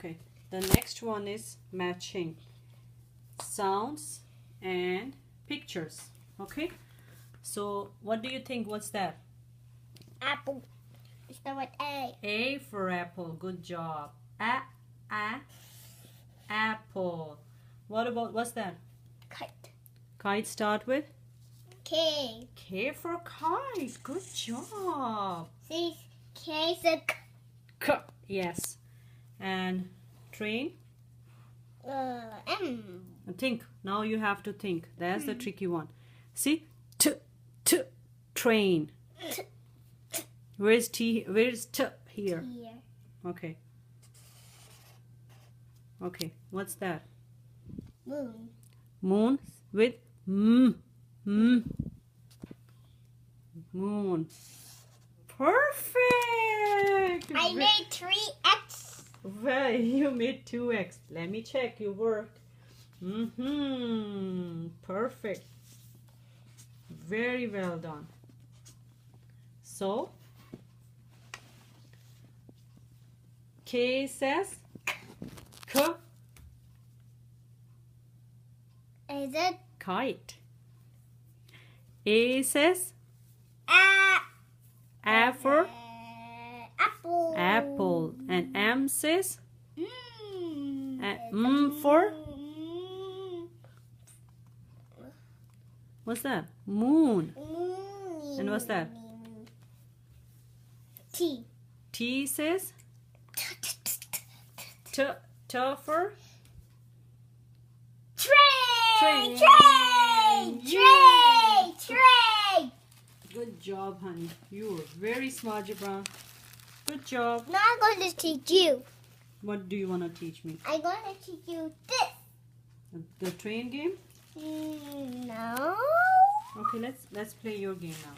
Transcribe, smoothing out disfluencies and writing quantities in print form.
Okay, the next one is matching sounds and pictures. Okay, so what do you think? What's that? Apple. Start with A. A for apple. Good job. Apple. What about, what's that? Kite. Kite start with? K. K for kite. Good job. See, K is a K. Yes. And train? M. Think. Now you have to think. That's the tricky one. See? Train. Where's T? Where's T here? Here. Okay. Okay. What's that? Moon. Moon with Moon. Perfect. I made 3X. Well, you made 2x. Let me check your work. Perfect. Very well done. So, K says K. Is it Kite. A says A for apple? apple. And M says Mm. For what's that? Moon. Moon. And what's that? T. T says T for Train. Train. Train. Yeah. Train. Train. Good job, honey. You were very smart, Jabran. Good job. Now I'm going to teach you. What do you want to teach me? I'm going to teach you this. The train game? No. Okay, let's play your game now.